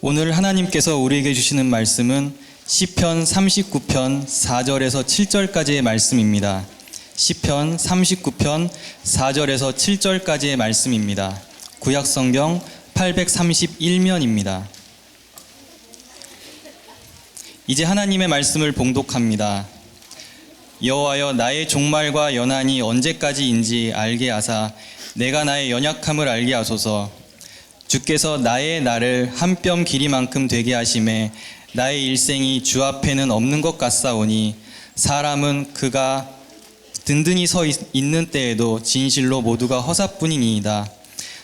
오늘 하나님께서 우리에게 주시는 말씀은 시편 39편 4절에서 7절까지의 말씀입니다. 시편 39편 4절에서 7절까지의 말씀입니다. 구약성경 831면입니다. 이제 하나님의 말씀을 봉독합니다. 여호와여, 나의 종말과 연한이 언제까지인지 알게 하사 내가 나의 연약함을 알게 하소서. 주께서 나의 날을 한 뼘 길이만큼 되게 하심에 나의 일생이 주 앞에는 없는 것 같사오니 사람은 그가 든든히 서 있는 때에도 진실로 모두가 허사뿐이니이다.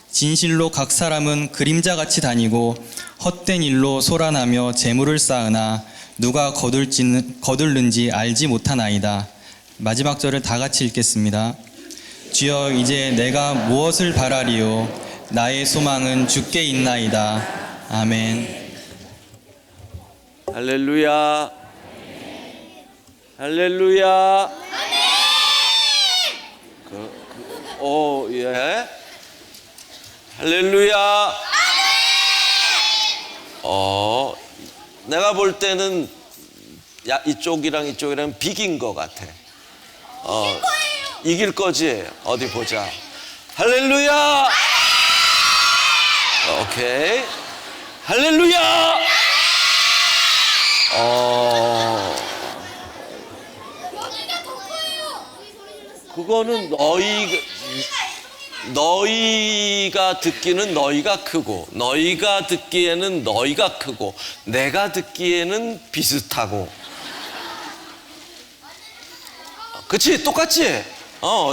진실로 각 사람은 그림자같이 다니고 헛된 일로 소란하며 재물을 쌓으나 누가 거둘는지 알지 못하나이다. 마지막 절을 다 같이 읽겠습니다. 주여, 이제 내가 무엇을 바라리요? 나의 소망은 주께 있나이다. 아멘. 할렐루야. 할렐루야. 예. 할렐루야. 내가 볼 때는 이쪽이랑 비긴 것 같아. 이길 거지? 어디 보자. 할렐루야. 오케이. 할렐루야. 그거는 너희가 듣기는 너희가 크고, 너희가 듣기에는 너희가 크고, 내가 듣기에는 비슷하고. 그치? 똑같지?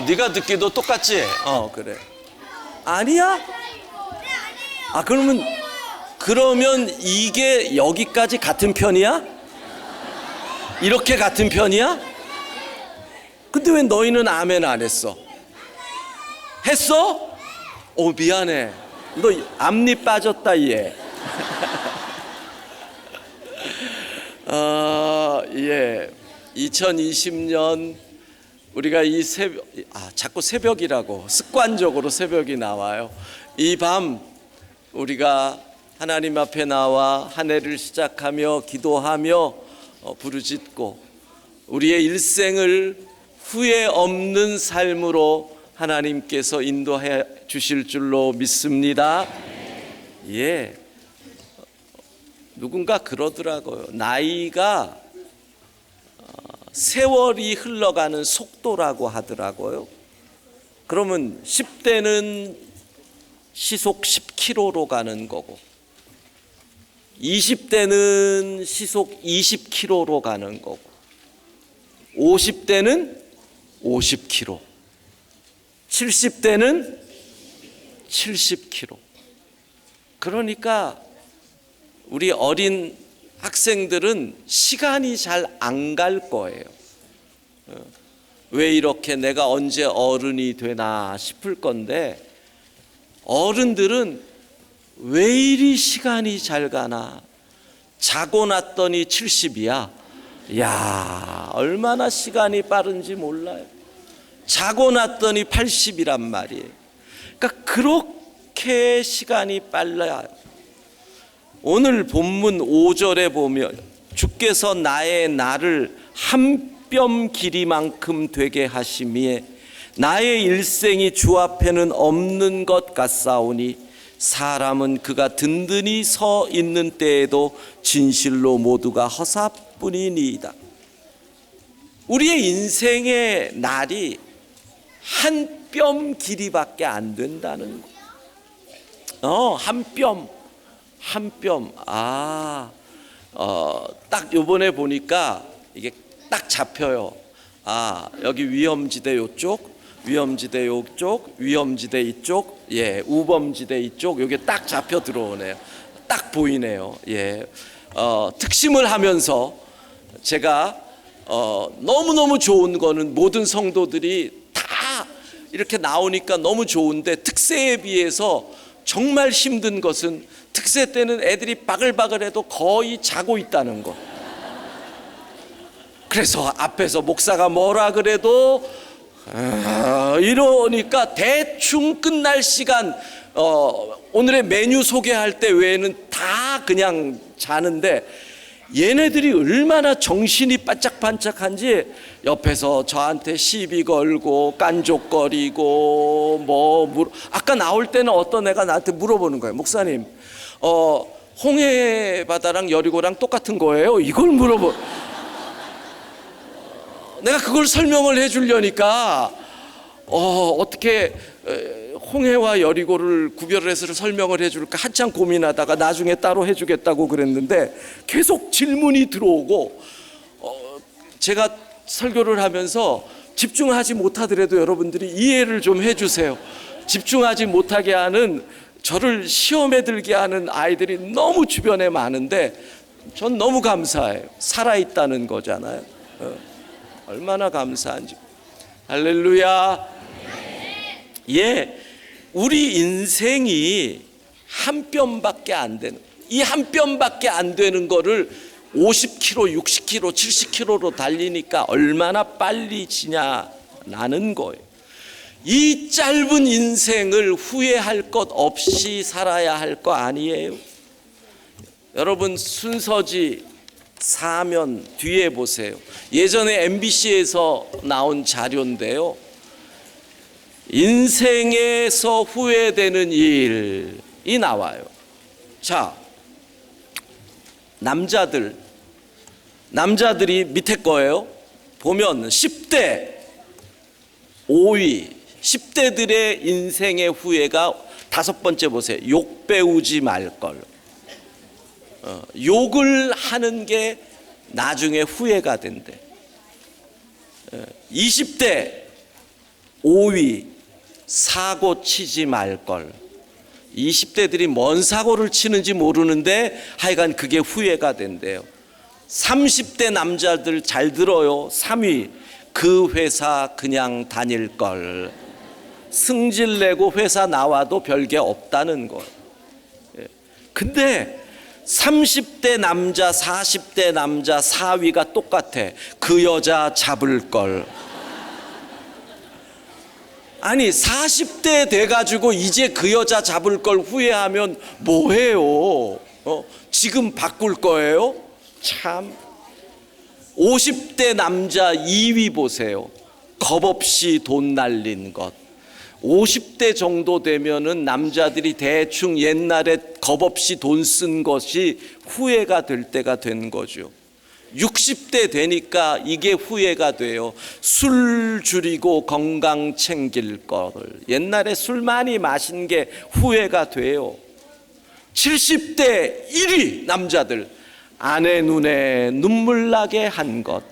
네가 듣기도 똑같지? 그래. 아니야? 그러면 이게 여기까지 같은 편이야? 이렇게 같은 편이야? 근데 왜 너희는 아멘 안 했어? 했어? 미안해. 너 앞니 빠졌다 얘. 예. 2020년 우리가 이 새벽, 자꾸 새벽이라고 습관적으로 새벽이 나와요. 이 밤 우리가 하나님 앞에 나와 한 해를 시작하며 기도하며 부르짖고 우리의 일생을 후회 없는 삶으로 하나님께서 인도해 주실 줄로 믿습니다. 예. 누군가 그러더라고요. 나이가 세월이 흘러가는 속도라고 하더라고요. 그러면 10대는 시속 10km로 가는 거고 20대는 시속 20km로 가는 거고 50대는 50km, 70대는 70km. 그러니까 우리 어린 학생들은 시간이 잘 안 갈 거예요. 왜 이렇게 내가 언제 어른이 되나 싶을 건데, 어른들은 왜 이리 시간이 잘 가나? 자고 났더니 70이야. 야, 얼마나 시간이 빠른지 몰라요. 자고 났더니 80이란 말이에요. 그러니까 그렇게 시간이 빨라요. 오늘 본문 5절에 보면 주께서 나의 날을 한 뼘 길이만큼 되게 하심이에 나의 일생이 주 앞에는 없는 것 같사오니 사람은 그가 든든히 서 있는 때에도 진실로 모두가 허사뿐이니이다. 우리의 인생의 날이 한 뼘 길이밖에 안 된다는 거. 한 뼘. 딱 요번에 보니까 이게 딱 잡혀요. 여기 위험지대 요쪽, 위험지대 요쪽, 위험지대 이쪽, 예, 우범지대 이쪽, 요게 딱 잡혀 들어오네요. 딱 보이네요. 예. 특심을 하면서 제가 너무너무 좋은 거는 모든 성도들이 다 이렇게 나오니까 너무 좋은데, 특세에 비해서 정말 힘든 것은 특세 때는 애들이 바글바글해도 거의 자고 있다는 거. 그래서 앞에서 목사가 뭐라 그래도 이러니까 대충 끝날 시간 오늘의 메뉴 소개할 때 외에는 다 그냥 자는데 얘네들이 얼마나 정신이 반짝반짝한지 옆에서 저한테 시비 걸고 깐족거리고 아까 나올 때는 어떤 애가 나한테 물어보는 거예요. 목사님, 홍해 바다랑 여리고랑 똑같은 거예요? 이걸 내가 그걸 설명을 해주려니까 어떻게 홍해와 여리고를 구별을 해서 설명을 해줄까 한참 고민하다가 나중에 따로 해주겠다고 그랬는데 계속 질문이 들어오고 제가 설교를 하면서 집중하지 못하더라도 여러분들이 이해를 좀 해주세요. 집중하지 못하게 하는, 저를 시험에 들게 하는 아이들이 너무 주변에 많은데 전 너무 감사해요. 살아있다는 거잖아요. 얼마나 감사한지. 할렐루야. 예, 우리 인생이 한 뼘밖에 안 되는, 이 한 뼘밖에 안 되는 거를 50km, 60km, 70km로 달리니까 얼마나 빨리 지냐라는 거예요. 이 짧은 인생을 후회할 것 없이 살아야 할 거 아니에요? 여러분, 순서지 사면 뒤에 보세요. 예전에 MBC에서 나온 자료인데요, 인생에서 후회되는 일이 나와요. 자, 남자들이 밑에 거예요. 보면 10대 5위, 10대들의 인생의 후회가 다섯 번째 보세요. 욕 배우지 말걸. 욕을 하는 게 나중에 후회가 된대. 20대 5위, 사고 치지 말걸. 20대들이 뭔 사고를 치는지 모르는데 하여간 그게 후회가 된대요. 30대 남자들 잘 들어요. 3위, 그 회사 그냥 다닐걸. 승질 내고 회사 나와도 별게 없다는 거예요. 근데 30대 남자, 40대 남자 4위가 똑같아. 그 여자 잡을걸. 아니, 40대 돼가지고 이제 그 여자 잡을 걸 후회하면 뭐해요? 지금 바꿀 거예요? 참. 50대 남자 2위 보세요. 겁 없이 돈 날린 것. 50대 정도 되면은 남자들이 대충 옛날에 겁 없이 돈 쓴 것이 후회가 될 때가 된 거죠. 60대 되니까 이게 후회가 돼요. 술 줄이고 건강 챙길 거를. 옛날에 술 많이 마신 게 후회가 돼요. 70대 1위 남자들, 아내 눈에 눈물 나게 한 것.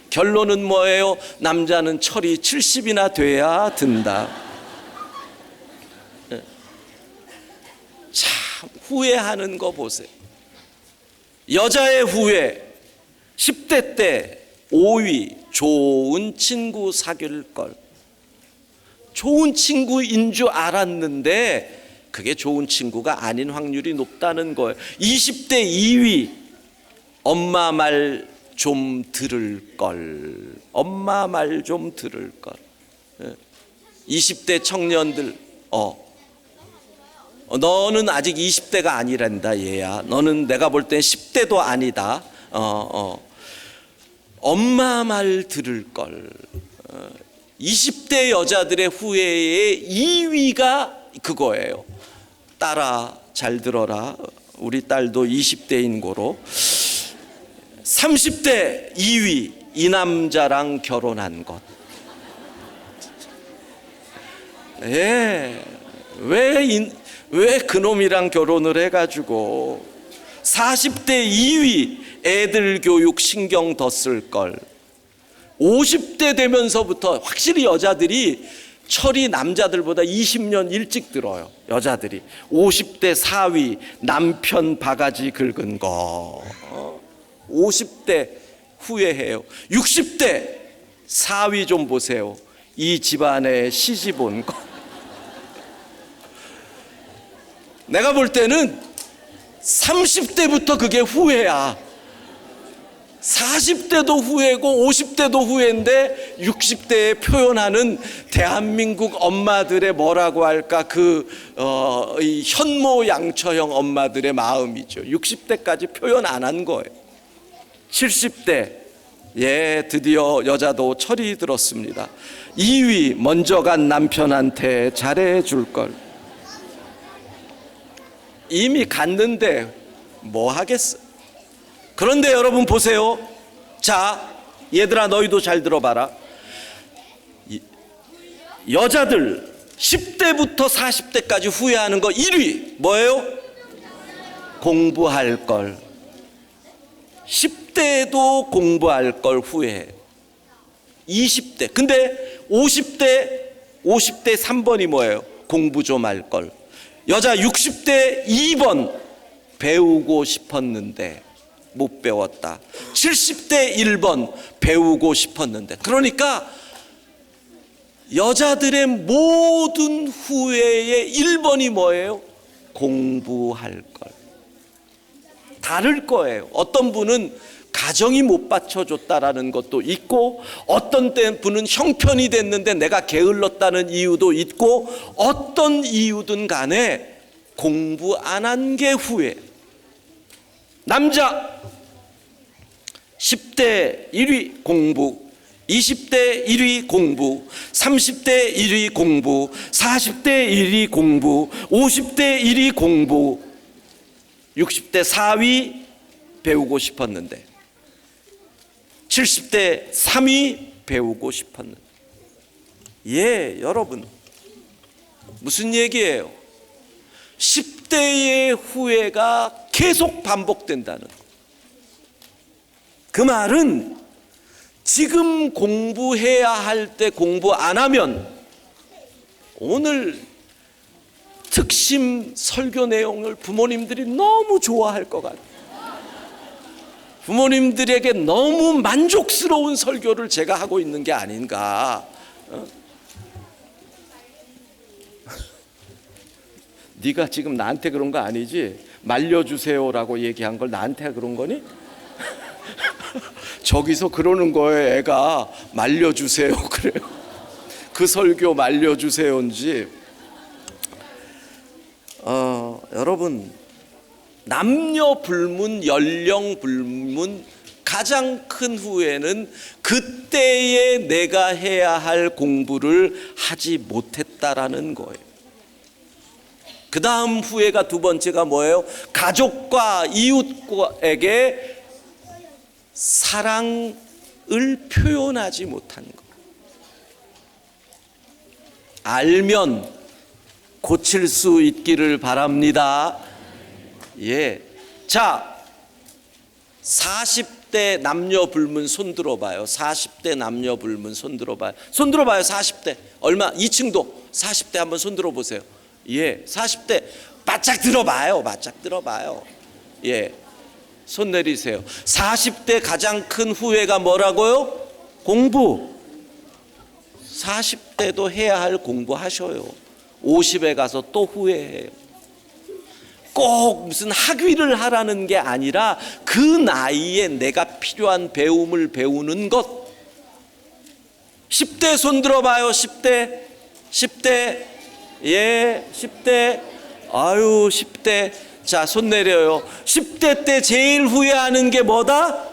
결론은 뭐예요? 남자는 철이 70이나 돼야 든다. 참, 후회하는 거 보세요. 여자의 후회. 10대 때 5위, 좋은 친구 사귈 걸. 좋은 친구인 줄 알았는데 그게 좋은 친구가 아닌 확률이 높다는 거예요. 20대 2위, 엄마 말 좀 들을 걸. 엄마 말 좀 들을 걸. 20대 청년들, 너는 아직 20대가 아니란다 얘야. 너는 내가 볼 땐 10대도 아니다. 엄마 말 들을 걸. 20대 여자들의 후회의 2위가 그거예요. 딸아, 잘 들어라. 우리 딸도 20대인 거로. 30대 2위, 이 남자랑 결혼한 것. 왜 그놈이랑 결혼을 해가지고. 40대 2위, 애들 교육 신경 더 쓸 걸. 50대 되면서부터 확실히 여자들이 철이 남자들보다 20년 일찍 들어요. 여자들이. 50대 4위, 남편 바가지 긁은 거. 50대 후회해요. 60대 4위 좀 보세요. 이 집안에 시집 온 거. 내가 볼 때는 30대부터 그게 후회야. 40대도 후회고 50대도 후회인데 60대에 표현하는 대한민국 엄마들의 뭐라고 할까 이 현모양처형 엄마들의 마음이죠. 60대까지 표현 안 한 거예요. 70대 드디어 여자도 철이 들었습니다. 2위 먼저 간 남편한테 잘해줄 걸. 이미 갔는데 뭐 하겠어. 그런데 여러분 보세요. 자, 얘들아 너희도 잘 들어봐라. 여자들 10대부터 40대까지 후회하는 거 1위 뭐예요? 공부할 걸. 10대도 공부할 걸 후회해. 20대. 근데 50대 3번이 뭐예요? 공부 좀 할 걸. 여자 60대 2번 배우고 싶었는데 못 배웠다. 70대 1번 배우고 싶었는데. 그러니까 여자들의 모든 후회의 1번이 뭐예요? 공부할 걸. 다를 거예요. 어떤 분은 가정이 못 받쳐줬다라는 것도 있고, 어떤 분은 형편이 됐는데 내가 게을렀다는 이유도 있고, 어떤 이유든 간에 공부 안 한 게 후회. 남자 10대 1위 공부, 20대 1위 공부, 30대 1위 공부, 40대 1위 공부, 50대 1위 공부, 60대 4위 배우고 싶었는데, 70대 3위 배우고 싶었는데. 여러분 무슨 얘기예요? 10대의 후회가 계속 반복된다는 거. 그 말은 지금 공부해야 할 때 공부 안 하면 오늘 특심 설교 내용을 부모님들이 너무 좋아할 것 같아요. 부모님들에게 너무 만족스러운 설교를 제가 하고 있는 게 아닌가. 네가 지금 나한테 그런 거 아니지? 말려주세요라고 얘기한 걸 나한테 그런 거니? 저기서 그러는 거예요. 애가 말려주세요 그래요. 그 설교 말려주세요인지. 여러분, 남녀 불문, 연령 불문, 가장 큰 후회는 그때에 내가 해야 할 공부를 하지 못했다라는 거예요. 그 다음 후회가 두 번째가 뭐예요? 가족과 이웃에게 사랑을 표현하지 못한 거. 알면 고칠 수 있기를 바랍니다. 자, 40대 남녀 불문 손 들어봐요. 40대 남녀 불문 손 들어봐요. 손 들어봐요. 40대 얼마? 2층도 40대 한번 손 들어보세요. 40대 바짝 들어봐요. 바짝 들어봐요. 손 내리세요. 40대 가장 큰 후회가 뭐라고요? 공부. 40대도 해야 할 공부 하셔요. 50에 가서 또 후회해요. 꼭 무슨 학위를 하라는 게 아니라 그 나이에 내가 필요한 배움을 배우는 것. 10대 손 들어봐요. 10대 10대 아유 10대. 자, 손 내려요. 10대 때 제일 후회하는 게 뭐다?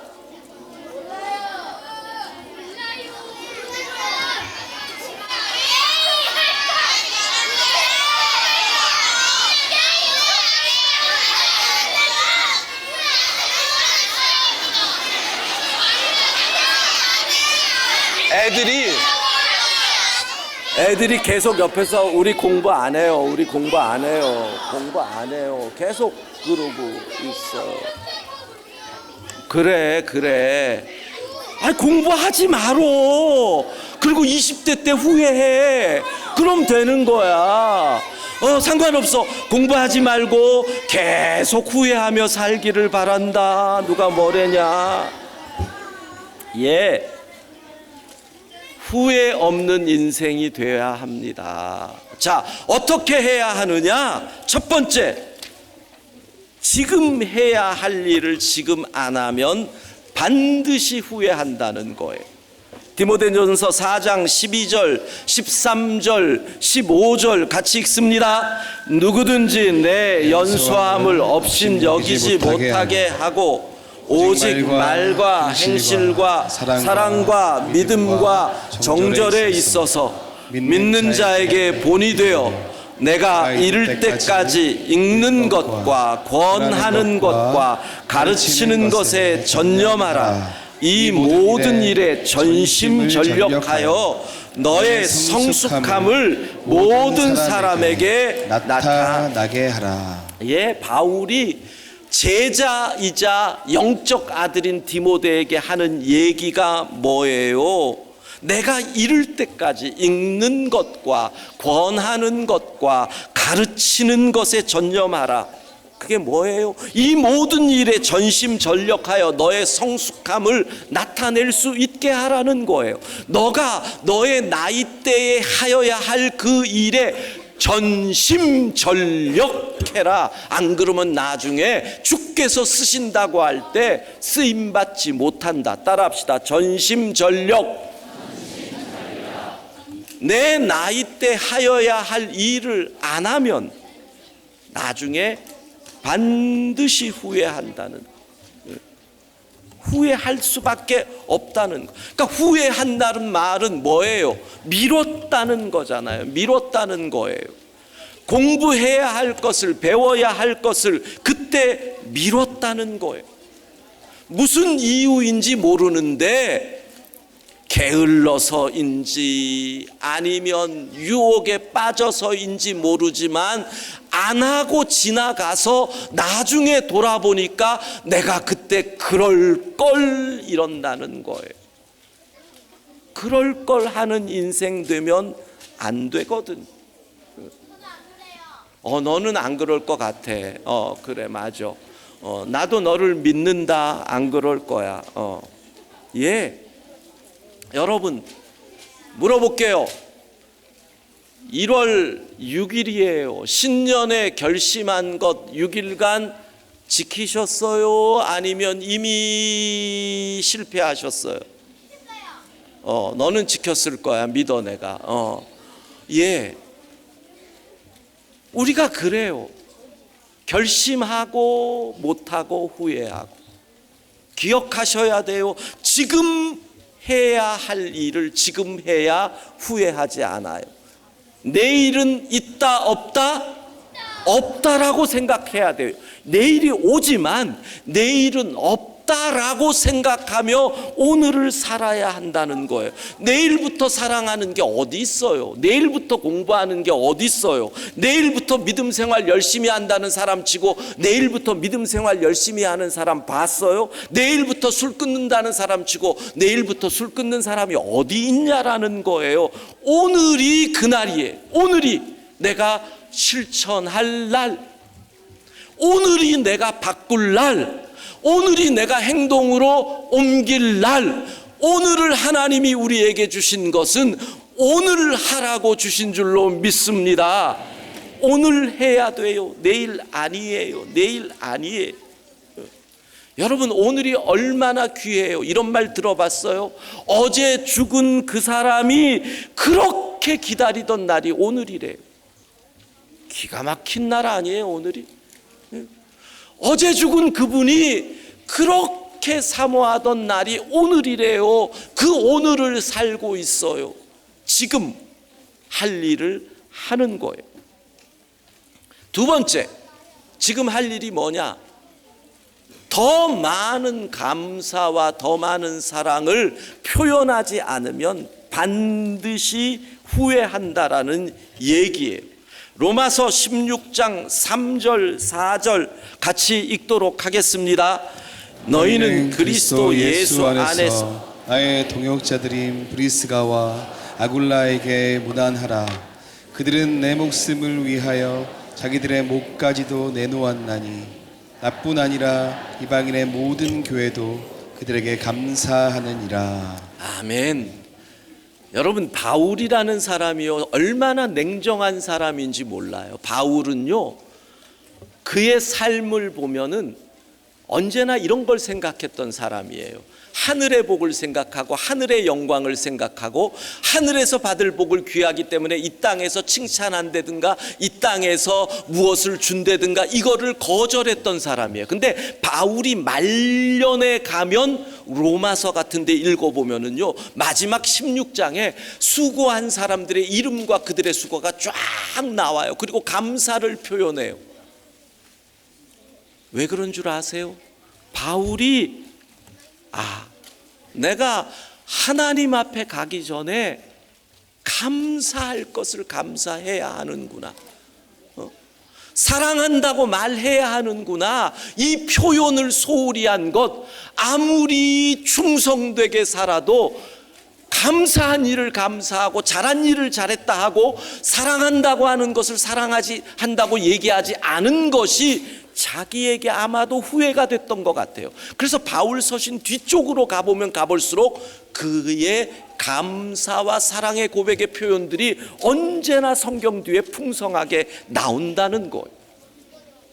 애들이 계속 옆에서 우리 공부 안 해요. 우리 공부 안 해요. 공부 안 해요. 계속 그러고 있어. 그래. 공부하지 말어. 그리고 20대 때 후회해. 그럼 되는 거야. 상관없어. 공부하지 말고 계속 후회하며 살기를 바란다. 누가 뭐래냐. 후회 없는 인생이 되어야 합니다. 자, 어떻게 해야 하느냐? 첫 번째, 지금 해야 할 일을 지금 안 하면 반드시 후회한다는 거예요. 디모데전서 4장 12절, 13절, 15절 같이 읽습니다. 누구든지 내 연소함을 없인 여기지 못하게 하고 오직 말과 행실과 사랑과 믿음과 정절에 있어서 믿는 자에게 본이 되어 내가 이를 때까지 읽는 것과 권하는 것과 가르치는 것에 전념하라. 이 모든 일에 전심전력하여 너의 성숙함을 모든 사람에게 나타나게 하라. 예, 바울이 제자이자 영적 아들인 디모데에게 하는 얘기가 뭐예요? 내가 이를 때까지 읽는 것과 권하는 것과 가르치는 것에 전념하라. 그게 뭐예요? 이 모든 일에 전심전력하여 너의 성숙함을 나타낼 수 있게 하라는 거예요. 너가 너의 나이대에 하여야 할 그 일에 전심전력해라. 안 그러면 나중에 주께서 쓰신다고 할 때 쓰임받지 못한다. 따라합시다. 전심전력. 내 나이대 하여야 할 일을 안 하면 나중에 반드시 후회한다는, 후회할 수밖에 없다는 거. 그러니까 후회한다는 말은 뭐예요? 미뤘다는 거잖아요. 미뤘다는 거예요. 공부해야 할 것을, 배워야 할 것을 그때 미뤘다는 거예요. 무슨 이유인지 모르는데 게을러서인지 아니면 유혹에 빠져서인지 모르지만 안 하고 지나가서 나중에 돌아보니까 내가 그때 그럴 걸 이런다는 거예요. 그럴 걸 하는 인생 되면 안 되거든. 너는 안 그럴 것 같아. 그래, 맞아. 나도 너를 믿는다. 안 그럴 거야. 예. 여러분, 물어볼게요. 1월 6일이에요. 신년에 결심한 것 6일간 지키셨어요? 아니면 이미 실패하셨어요? 너는 지켰을 거야. 믿어, 내가. 예. 우리가 그래요. 결심하고 못하고 후회하고. 기억하셔야 돼요. 지금 해야 할 일을 지금 해야 후회하지 않아요. 내일은 있다 없다? 없다라고 생각해야 돼요. 내일이 오지만 내일은 없다라고 생각하며 오늘을 살아야 한다는 거예요. 내일부터 사랑하는 게 어디 있어요? 내일부터 공부하는 게 어디 있어요? 내일부터 믿음 생활 열심히 한다는 사람 치고 내일부터 믿음 생활 열심히 하는 사람 봤어요? 내일부터 술 끊는다는 사람 치고 내일부터 술 끊는 사람이 어디 있냐라는 거예요. 오늘이 그날이에요. 오늘이 내가 실천할 날, 오늘이 내가 바꿀 날, 오늘이 내가 행동으로 옮길 날. 오늘을 하나님이 우리에게 주신 것은 오늘 하라고 주신 줄로 믿습니다. 오늘 해야 돼요. 내일 아니에요. 내일 아니에요. 여러분, 오늘이 얼마나 귀해요. 이런 말 들어봤어요? 어제 죽은 그 사람이 그렇게 기다리던 날이 오늘이래요. 기가 막힌 날 아니에요, 오늘이? 어제 죽은 그분이 그렇게 사모하던 날이 오늘이래요. 그 오늘을 살고 있어요. 지금 할 일을 하는 거예요. 두 번째, 지금 할 일이 뭐냐? 더 많은 감사와 더 많은 사랑을 표현하지 않으면 반드시 후회한다라는 얘기예요. 로마서 16장 3절 4절 같이 읽도록 하겠습니다. 너희는 그리스도 예수 안에서 나의 동역자들인 브리스가와 아굴라에게 무난하라. 그들은 내 목숨을 위하여 자기들의 목까지도 내놓았나니 나뿐 아니라 이방인의 모든 교회도 그들에게 감사하느니라. 아멘. 여러분, 바울이라는 사람이요, 얼마나 냉정한 사람인지 몰라요. 바울은요, 그의 삶을 보면은 언제나 이런 걸 생각했던 사람이에요. 하늘의 복을 생각하고 하늘의 영광을 생각하고 하늘에서 받을 복을 귀하기 때문에 이 땅에서 칭찬한다든가 이 땅에서 무엇을 준다든가 이거를 거절했던 사람이에요. 근데 바울이 말년에 가면 로마서 같은 데 읽어보면은요, 마지막 16장에 수고한 사람들의 이름과 그들의 수고가 쫙 나와요. 그리고 감사를 표현해요. 왜 그런 줄 아세요? 바울이 내가 하나님 앞에 가기 전에 감사할 것을 감사해야 하는구나. 사랑한다고 말해야 하는구나. 이 표현을 소홀히 한 것, 아무리 충성되게 살아도 감사한 일을 감사하고 잘한 일을 잘했다 하고 사랑한다고 하는 것을 한다고 얘기하지 않은 것이 자기에게 아마도 후회가 됐던 것 같아요. 그래서 바울 서신 뒤쪽으로 가보면 가볼수록 그의 감사와 사랑의 고백의 표현들이 언제나 성경 뒤에 풍성하게 나온다는 거예요.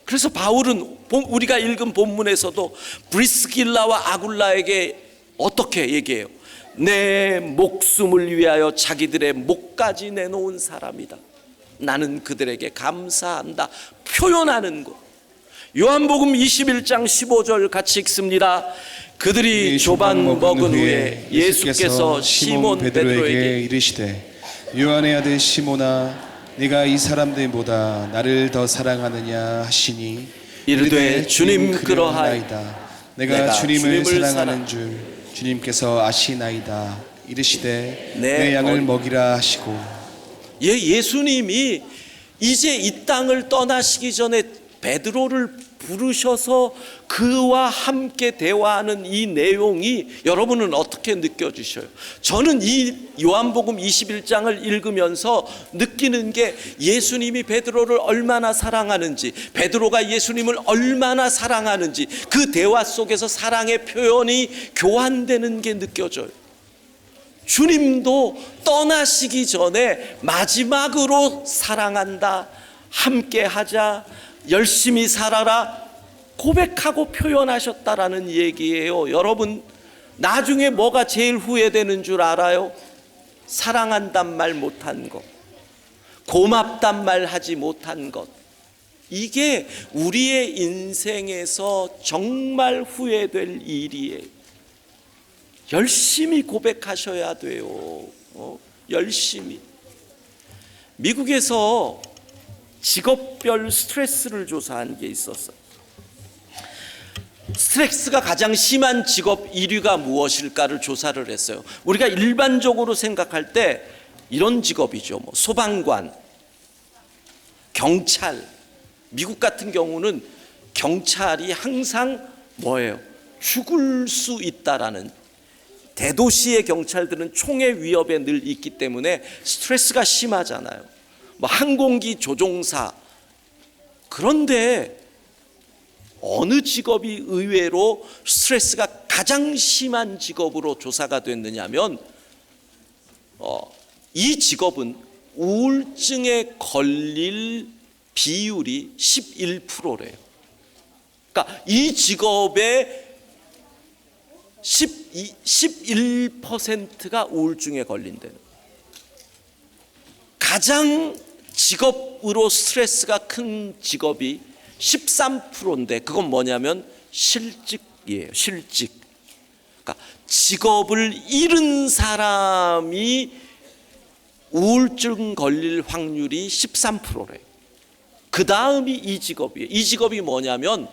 그래서 바울은 우리가 읽은 본문에서도 브리스길라와 아굴라에게 어떻게 얘기해요? 내 목숨을 위하여 자기들의 목까지 내놓은 사람이다. 나는 그들에게 감사한다. 표현하는 것. 요한복음 21장 15절 같이 읽습니다. 그들이 조반 먹은 후에 예수께서 시몬 베드로에게 이르시되 요한의 아들 시몬아 네가 이 사람들보다 나를 더 사랑하느냐 하시니 이르되 주님 그러하이다. 내가 주님을 사랑하는 줄 주님께서 아시나이다. 이르시되 내 양을 먹이라 하시고. 예수님이 이제 이 땅을 떠나시기 전에 베드로를 부르셔서 그와 함께 대화하는 이 내용이 여러분은 어떻게 느껴지셔요? 저는 이 요한복음 21장을 읽으면서 느끼는 게 예수님이 베드로를 얼마나 사랑하는지, 베드로가 예수님을 얼마나 사랑하는지 그 대화 속에서 사랑의 표현이 교환되는 게 느껴져요. 주님도 떠나시기 전에 마지막으로 사랑한다, 함께 하자, 열심히 살아라 고백하고 표현하셨다라는 얘기예요. 여러분, 나중에 뭐가 제일 후회되는 줄 알아요? 사랑한단 말 못한 것, 고맙단 말 하지 못한 것. 이게 우리의 인생에서 정말 후회될 일이에요. 열심히 고백하셔야 돼요. 열심히. 미국에서 직업별 스트레스를 조사한 게 있었어요. 스트레스가 가장 심한 직업 1위가 무엇일까를 조사를 했어요. 우리가 일반적으로 생각할 때 이런 직업이죠. 소방관, 경찰. 미국 같은 경우는 경찰이 항상 뭐예요? 죽을 수 있다라는, 대도시의 경찰들은 총의 위협에 늘 있기 때문에 스트레스가 심하잖아요. 항공기 조종사. 그런데 어느 직업이 의외로 스트레스가 가장 심한 직업으로 조사가 됐느냐면 이 직업은 우울증에 걸릴 비율이 11%래요. 그러니까 이 직업의 11%가 우울증에 걸린다는. 가장 직업으로 스트레스가 큰 직업이 13%인데 그건 뭐냐면 실직이에요. 실직. 그러니까 직업을 잃은 사람이 우울증 걸릴 확률이 13%래요. 그 다음이 이 직업이에요. 이 직업이 뭐냐면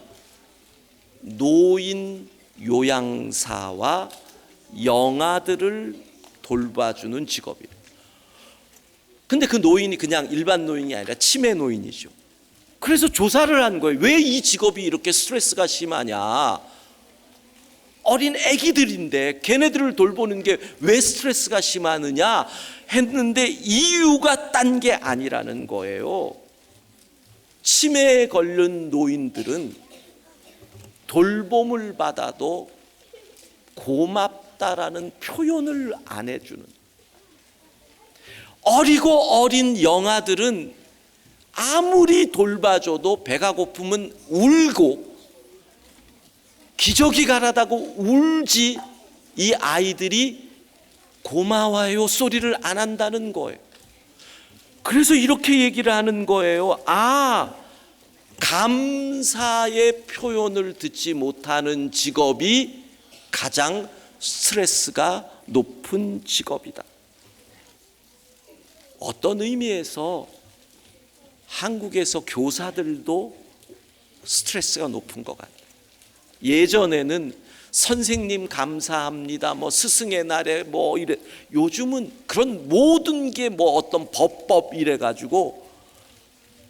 노인 요양사와 영아들을 돌봐주는 직업이에요. 근데 그 노인이 그냥 일반 노인이 아니라 치매 노인이죠. 그래서 조사를 한 거예요. 왜 이 직업이 이렇게 스트레스가 심하냐? 어린 애기들인데 걔네들을 돌보는 게 왜 스트레스가 심하느냐 했는데 이유가 딴 게 아니라는 거예요. 치매에 걸린 노인들은 돌봄을 받아도 고맙다라는 표현을 안 해주는, 어리고 어린 영아들은 아무리 돌봐줘도 배가 고프면 울고 기저귀 갈아다고 울지 이 아이들이 고마워요 소리를 안 한다는 거예요. 그래서 이렇게 얘기를 하는 거예요. 아, 감사의 표현을 듣지 못하는 직업이 가장 스트레스가 높은 직업이다. 어떤 의미에서 한국에서 교사들도 스트레스가 높은 것 같아요. 예전에는 선생님 감사합니다, 뭐 스승의 날에 뭐 이래, 요즘은 그런 모든 게 뭐 어떤 법법 이래 가지고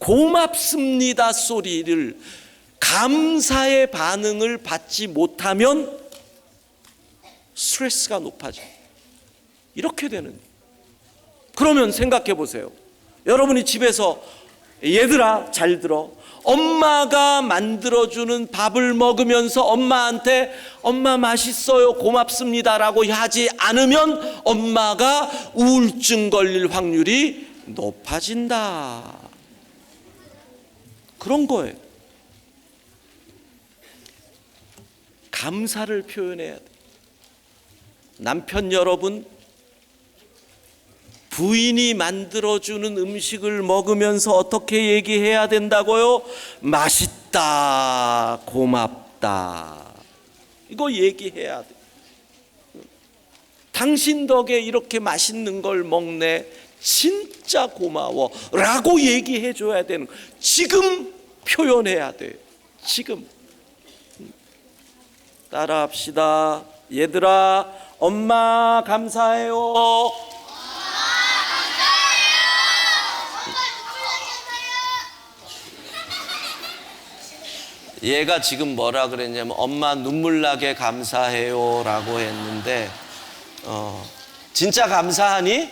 고맙습니다 소리를, 감사의 반응을 받지 못하면 스트레스가 높아져. 이렇게 되는. 그러면 생각해 보세요. 여러분이 집에서 얘들아 잘 들어, 엄마가 만들어주는 밥을 먹으면서 엄마한테 엄마 맛있어요 고맙습니다라고 하지 않으면 엄마가 우울증 걸릴 확률이 높아진다. 그런 거예요. 감사를 표현해야 돼. 남편 여러분, 부인이 만들어주는 음식을 먹으면서 어떻게 얘기해야 된다고요? 맛있다, 고맙다. 이거 얘기해야 돼. 당신 덕에 이렇게 맛있는 걸 먹네, 진짜 고마워 라고 얘기해 줘야 되는 거예요. 지금 표현해야 돼요. 지금. 따라합시다. 얘들아, 엄마 감사해요. 얘가 지금 뭐라 그랬냐면 엄마 눈물 나게 감사해요 라고 했는데 진짜 감사하니? 네!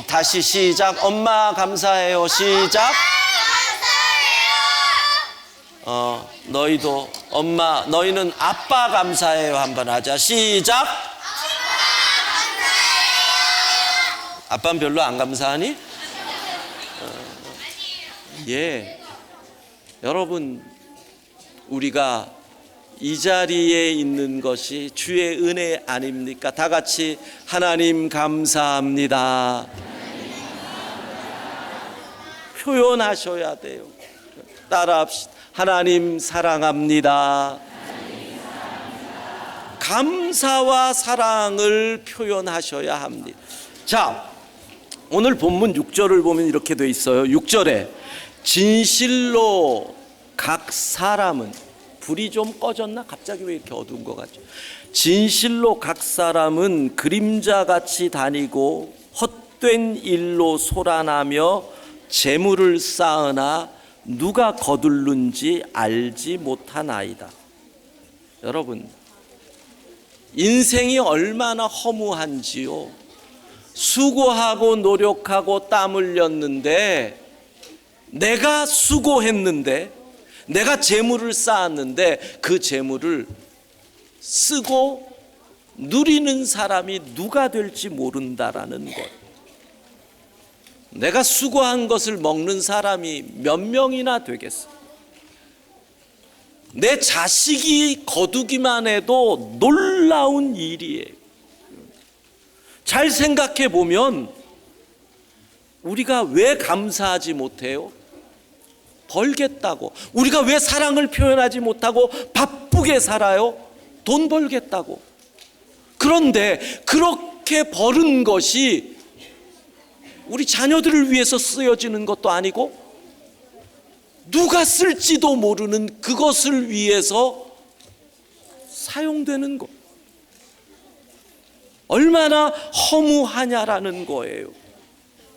다시 시작. 엄마 감사해요. 시작. 감사해요. 너희도 엄마, 너희는 아빠 감사해요 한번 하자. 시작. 아빠는 별로 안 감사하니? 예. 여러분, 우리가 이 자리에 있는 것이 주의 은혜 아닙니까? 다 같이 하나님 감사합니다. 표현하셔야 돼요. 따라합시다. 하나님 사랑합니다. 감사와 사랑을 표현하셔야 합니다. 자, 오늘 본문 6절을 보면 이렇게 돼 있어요. 6절에 진실로 각 사람은, 불이 좀 꺼졌나? 갑자기 왜 이렇게 어두운 것 같죠? 진실로 각 사람은 그림자같이 다니고 헛된 일로 소란하며 재물을 쌓으나 누가 거둘는지 알지 못하나이다. 여러분, 인생이 얼마나 허무한지요. 수고하고 노력하고 땀 흘렸는데, 내가 수고했는데, 내가 재물을 쌓았는데 그 재물을 쓰고 누리는 사람이 누가 될지 모른다라는 것. 내가 수고한 것을 먹는 사람이 몇 명이나 되겠어? 내 자식이 거두기만 해도 놀라운 일이에요. 잘 생각해 보면 우리가 왜 감사하지 못해요? 벌겠다고. 우리가 왜 사랑을 표현하지 못하고 바쁘게 살아요? 돈 벌겠다고. 그런데 그렇게 벌은 것이 우리 자녀들을 위해서 쓰여지는 것도 아니고 누가 쓸지도 모르는 그것을 위해서 사용되는 것. 얼마나 허무하냐라는 거예요.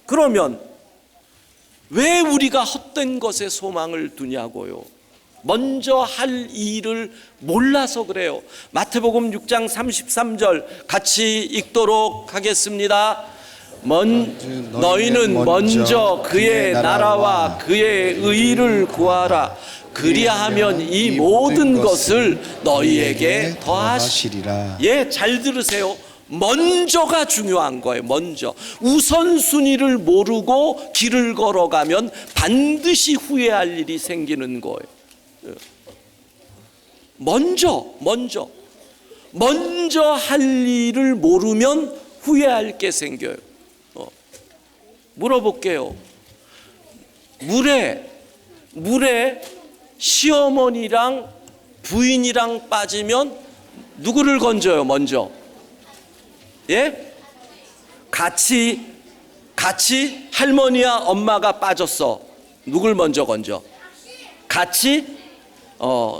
그러면 왜 우리가 헛된 것에 소망을 두냐고요? 먼저 할 일을 몰라서 그래요. 마태복음 6장 33절 같이 읽도록 하겠습니다. 너희는 먼저 그의 나라와 그의 의를 구하라. 그리하면 이 모든 것을 너희에게 더하시리라. 예, 잘 들으세요. 먼저가 중요한 거예요. 먼저. 우선순위를 모르고 길을 걸어가면 반드시 후회할 일이 생기는 거예요. 먼저 할 일을 모르면 후회할 게 생겨요. 물어볼게요. 물에 시어머니랑 부인이랑 빠지면 누구를 건져요, 먼저? 예? 같이 할머니와 엄마가 빠졌어. 누굴 먼저 건져? 같이?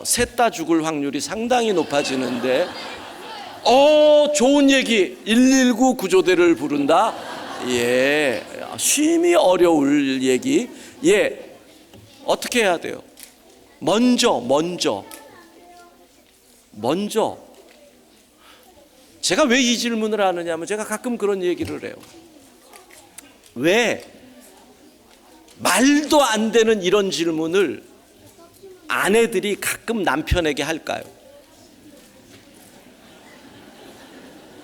셋 다 죽을 확률이 상당히 높아지는데, 좋은 얘기. 119 구조대를 부른다. 예, 심히 어려울 얘기. 예, 어떻게 해야 돼요? 먼저. 제가 왜 이 질문을 하느냐면, 제가 가끔 그런 얘기를 해요. 왜 말도 안 되는 이런 질문을 아내들이 가끔 남편에게 할까요?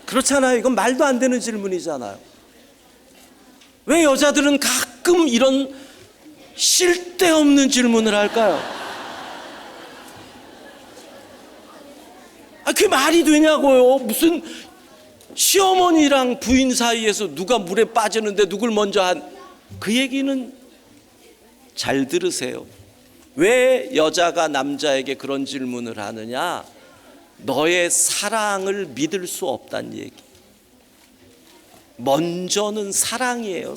그렇잖아요. 이건 말도 안 되는 질문이잖아요. 왜 여자들은 가끔 이런 쓸데없는 질문을 할까요? 그게 말이 되냐고요. 무슨 시어머니랑 부인 사이에서 누가 물에 빠지는데 누굴 먼저 그 얘기는 잘 들으세요. 왜 여자가 남자에게 그런 질문을 하느냐? 너의 사랑을 믿을 수 없다는 얘기. 먼저는 사랑이에요.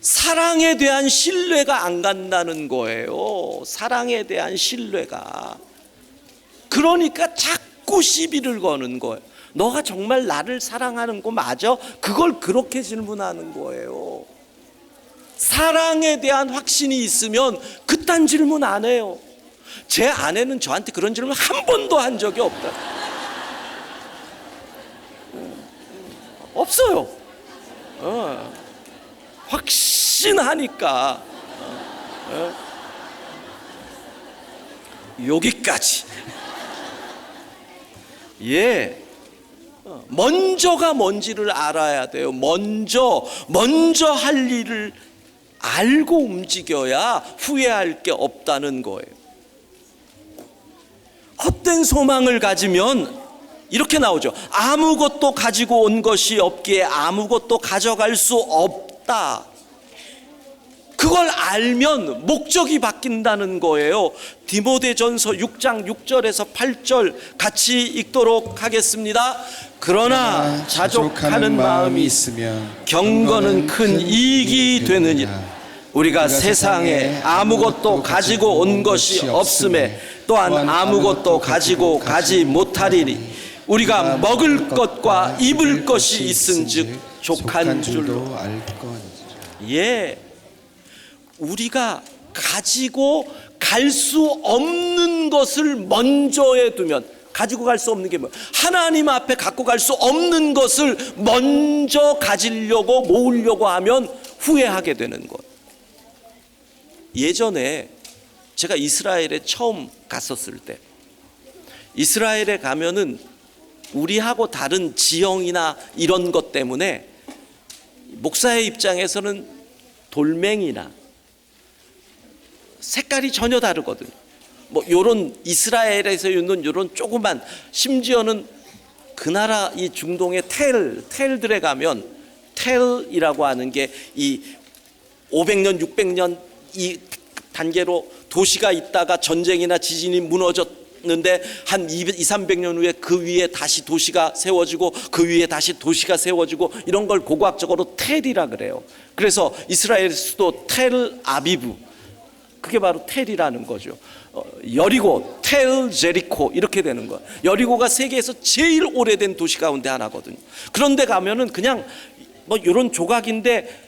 사랑에 대한 신뢰가 안 간다는 거예요. 사랑에 대한 신뢰가. 그러니까 자꾸 시비를 거는 거예요. 너가 정말 나를 사랑하는 거 맞아? 그걸 그렇게 질문하는 거예요. 사랑에 대한 확신이 있으면 그딴 질문 안 해요. 제 아내는 저한테 그런 질문 한 번도 한 적이 없다. 없어요. 확신하니까. 여기까지. 예. 먼저가 뭔지를 알아야 돼요. 먼저 할 일을 알고 움직여야 후회할 게 없다는 거예요. 헛된 소망을 가지면 이렇게 나오죠. 아무것도 가지고 온 것이 없기에 아무것도 가져갈 수 없다. 그걸 알면 목적이 바뀐다는 거예요. 디모데전서 6장 6절에서 8절 같이 읽도록 하겠습니다. 그러나 자족하는 마음이 있으면 경건은 큰 이익이 되느니라. 우리가 세상에 아무것도 가지고 온 것이 없음에 또한 아무것도 가지고 가지 못하리니 우리가 먹을 것과 입을 것이 있은즉 족한 줄로 알거니와. 예, 우리가 가지고 갈 수 없는 것을 먼저에 두면, 가지고 갈 수 없는 게 뭐예요? 하나님 앞에 갖고 갈 수 없는 것을 먼저 가지려고 모으려고 하면 후회하게 되는 것. 예전에 제가 이스라엘에 처음 갔었을 때, 이스라엘에 가면은 우리하고 다른 지형이나 이런 것 때문에 목사의 입장에서는 돌멩이나 색깔이 전혀 다르거든요. 뭐 요런 이스라엘에서 있는 요런 조그만, 심지어는 그 나라 이 중동의 텔들에 가면 텔이라고 하는 게 이 500년 600년 이 단계로 도시가 있다가 전쟁이나 지진이 무너졌는데 한 200-300년 후에 그 위에 다시 도시가 세워지고 그 위에 다시 도시가 세워지고 이런 걸 고고학적으로 텔이라 그래요. 그래서 이스라엘 수도 텔 아비브, 그게 바로 텔이라는 거죠. 여리고, 텔 제리코 이렇게 되는 거예요. 여리고가 세계에서 제일 오래된 도시 가운데 하나거든요. 그런데 가면은 그냥 뭐 이런 조각인데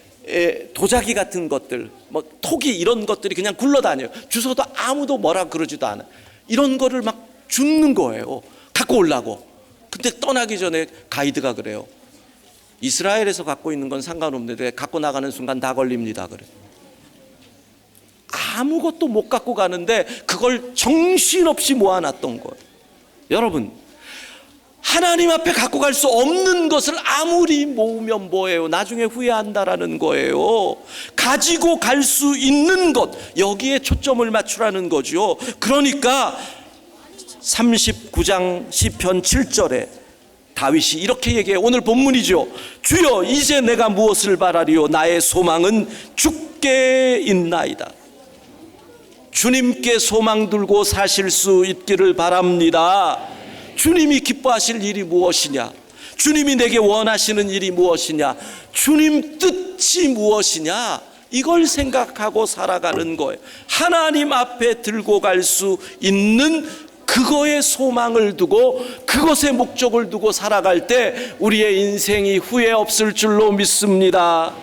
도자기 같은 것들, 뭐 토기 이런 것들이 그냥 굴러다녀요. 주워도 아무도 뭐라 그러지도 않아. 이런 거를 막 줍는 거예요. 갖고 오려고. 근데 떠나기 전에 가이드가 그래요. 이스라엘에서 갖고 있는 건 상관없는데 갖고 나가는 순간 다 걸립니다. 그래. 아무것도 못 갖고 가는데 그걸 정신없이 모아놨던 거예요. 여러분, 하나님 앞에 갖고 갈 수 없는 것을 아무리 모으면 뭐예요? 나중에 후회한다라는 거예요. 가지고 갈 수 있는 것, 여기에 초점을 맞추라는 거죠. 그러니까 39장 시편 7절에 다윗이 이렇게 얘기해요. 오늘 본문이죠. 주여, 이제 내가 무엇을 바라리요? 나의 소망은 주께 있나이다. 주님께 소망 들고 사실 수 있기를 바랍니다. 주님이 기뻐하실 일이 무엇이냐? 주님이 내게 원하시는 일이 무엇이냐? 주님 뜻이 무엇이냐? 이걸 생각하고 살아가는 거예요. 하나님 앞에 들고 갈 수 있는 그거에 소망을 두고 그것에 목적을 두고 살아갈 때 우리의 인생이 후회 없을 줄로 믿습니다.